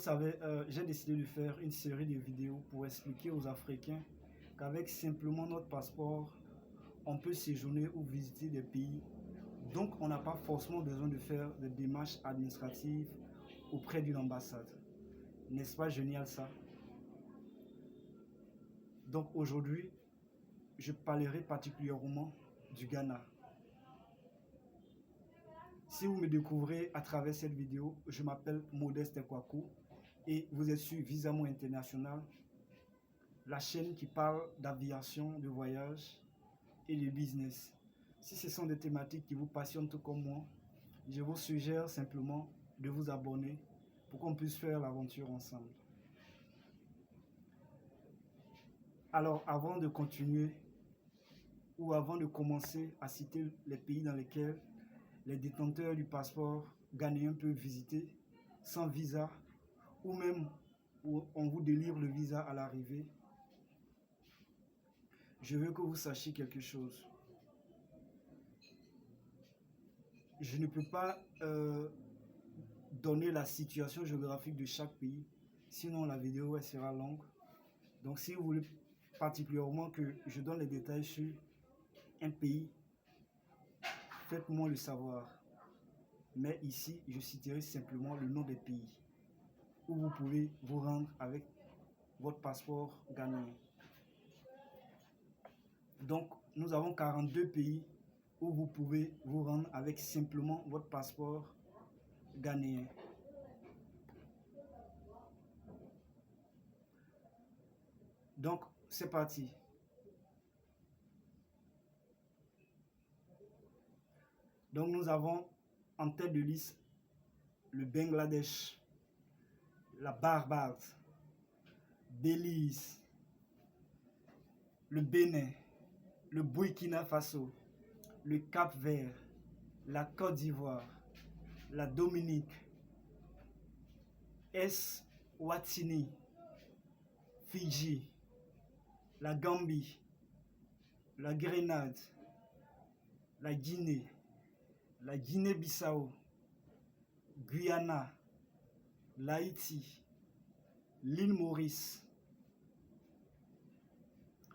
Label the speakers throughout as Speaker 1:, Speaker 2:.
Speaker 1: savez, j'ai décidé de faire une série de vidéos pour expliquer aux Africains qu'avec simplement notre passeport, on peut séjourner ou visiter des pays. Donc, on n'a pas forcément besoin de faire des démarches administratives auprès d'une ambassade. N'est-ce pas génial ça? Donc aujourd'hui, je parlerai particulièrement du Ghana. Si vous me découvrez à travers cette vidéo, je m'appelle Modeste Kwaku et vous êtes sur Visamo International, la chaîne qui parle d'aviation, de voyage et de business. Si ce sont des thématiques qui vous passionnent tout comme moi, je vous suggère simplement de vous abonner pour qu'on puisse faire l'aventure ensemble. Alors, avant de continuer ou avant de commencer à citer les pays dans lesquels les détenteurs du passeport ghanéen peuvent visiter sans visa ou même où on vous délivre le visa à l'arrivée, je veux que vous sachiez quelque chose. Je ne peux pas donner la situation géographique de chaque pays, sinon la vidéo elle sera longue. Donc si vous voulez particulièrement que je donne les détails sur un pays, faites-moi le savoir. Mais ici, je citerai simplement le nom des pays où vous pouvez vous rendre avec votre passeport ghanéen. Donc, nous avons 42 pays où vous pouvez vous rendre avec simplement votre passeport ghanéen. Donc, c'est parti. Donc, nous avons en tête de liste le Bangladesh, la Barbade, Belize, le Bénin, le Burkina Faso, le Cap-Vert, la Côte d'Ivoire, la Dominique, Eswatini, Fidji, la Gambie, la Grenade, la Guinée, la Guinée-Bissau, Guyana, l'Haïti, l'île Maurice,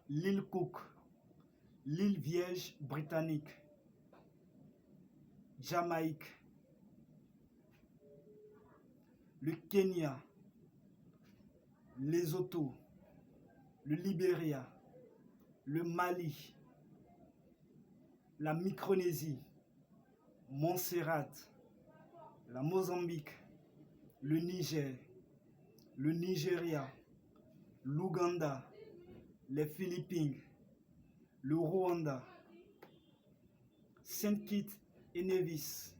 Speaker 1: l'île Cook, l'île Vierge britannique, Jamaïque, le Kenya, Lesotho, le Libéria, le Mali, la Micronésie, Montserrat, la Mozambique, le Niger, le Nigeria, l'Ouganda, les Philippines, le Rwanda, Saint-Kitts et Nevis,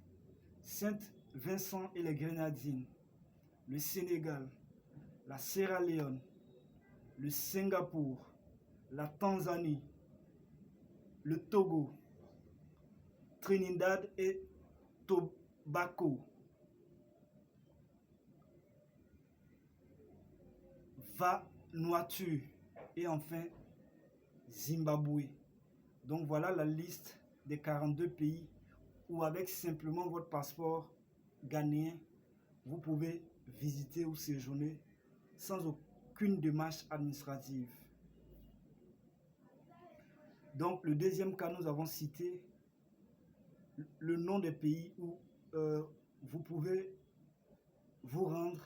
Speaker 1: Saint-Vincent et les Grenadines, le Sénégal, la Sierra Leone, le Singapour, la Tanzanie, le Togo, Trinidad et Tobago, Vanuatu et enfin Zimbabwe. Donc voilà la liste des 42 pays où avec simplement votre passeport ghanéen, vous pouvez visiter ou séjourner sans aucune démarche administrative. Donc le deuxième cas, nous avons cité le nom des pays où vous pouvez vous rendre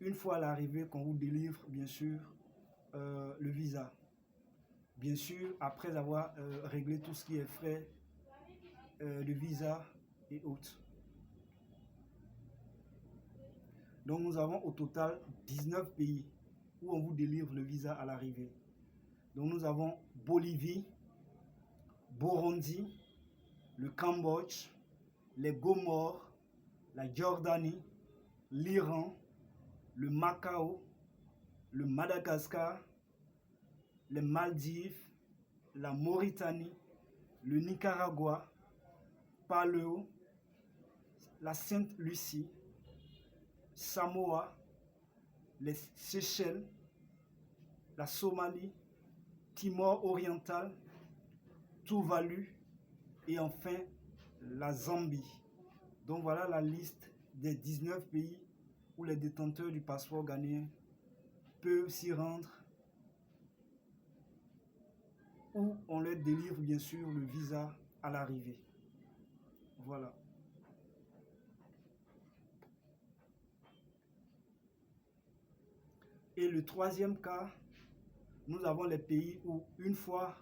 Speaker 1: une fois à l'arrivée qu'on vous délivre bien sûr le visa. Bien sûr, après avoir réglé tout ce qui est frais de visa et autres. Donc nous avons au total 19 pays où on vous délivre le visa à l'arrivée. Donc nous avons Bolivie, Burundi, le Cambodge, les Comores, la Jordanie, l'Iran, le Macao, le Madagascar, les Maldives, la Mauritanie, le Nicaragua, Paléo, la Sainte-Lucie, Samoa, les Seychelles, la Somalie, Timor oriental, Tuvalu et enfin la Zambie. Donc voilà la liste des 19 pays où les détenteurs du passeport ghanéen peuvent s'y rendre, où on leur délivre bien sûr le visa à l'arrivée. Voilà. Et le troisième cas, nous avons les pays où une fois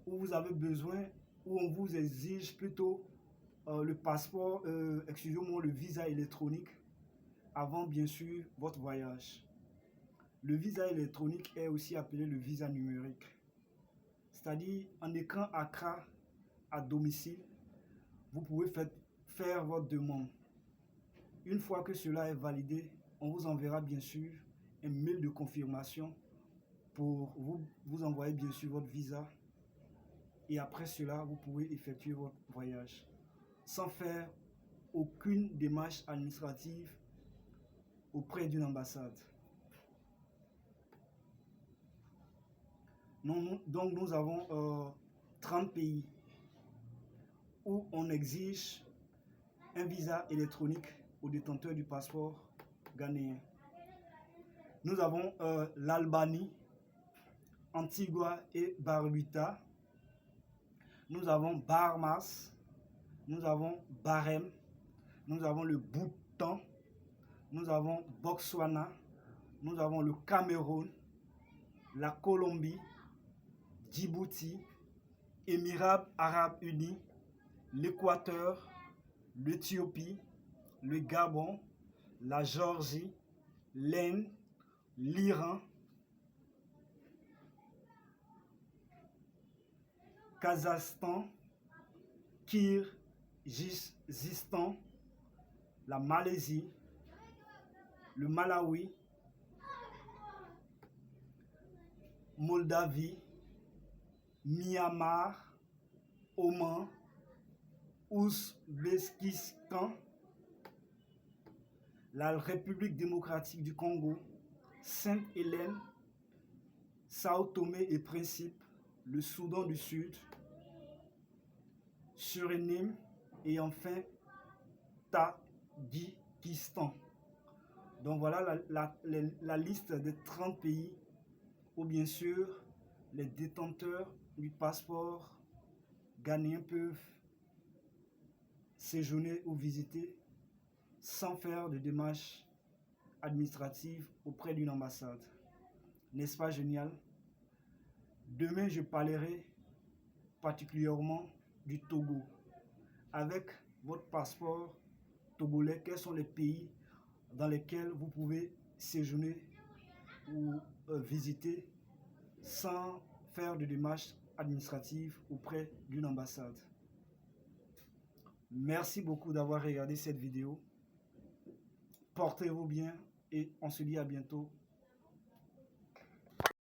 Speaker 1: où vous avez besoin, où on vous exige plutôt le passeport, excusez-moi, le visa électronique avant bien sûr votre voyage. Le visa électronique est aussi appelé le visa numérique. C'est-à-dire en écran Accra à domicile, vous pouvez faire votre demande. Une fois que cela est validé, on vous enverra bien sûr un mail de confirmation pour vous envoyer bien sûr votre visa. Et après cela, vous pouvez effectuer votre voyage sans faire aucune démarche administrative auprès d'une ambassade. Donc nous avons 30 pays où on exige un visa électronique aux détenteurs du passeport ghanéen. Nous avons l'Albanie, Antigua et Barbuda. Nous avons Bahamas, nous avons Bahreïn, nous avons le Bhoutan, nous avons Botswana, nous avons le Cameroun, la Colombie, Djibouti, Émirats Arabes Unis, l'Équateur, l'Éthiopie, le Gabon, la Géorgie, l'Inde, l'Iran, Kazakhstan, Kirghizistan, la Malaisie, le Malawi, Moldavie, Myanmar, Oman, Ouzbékistan, la République démocratique du Congo, Sainte-Hélène, Sao Tomé et Principe, le Soudan du Sud, Suriname et enfin Tadjikistan. Donc voilà la liste des 30 pays où bien sûr les détenteurs du passeport ghanéen peuvent séjourner ou visiter sans faire de démarches administratives auprès d'une ambassade. N'est-ce pas génial? Demain, je parlerai particulièrement du Togo. Avec votre passeport togolais, quels sont les pays dans lesquels vous pouvez séjourner ou visiter sans faire de démarches administratives auprès d'une ambassade? Merci beaucoup d'avoir regardé cette vidéo. Portez-vous bien et on se dit à bientôt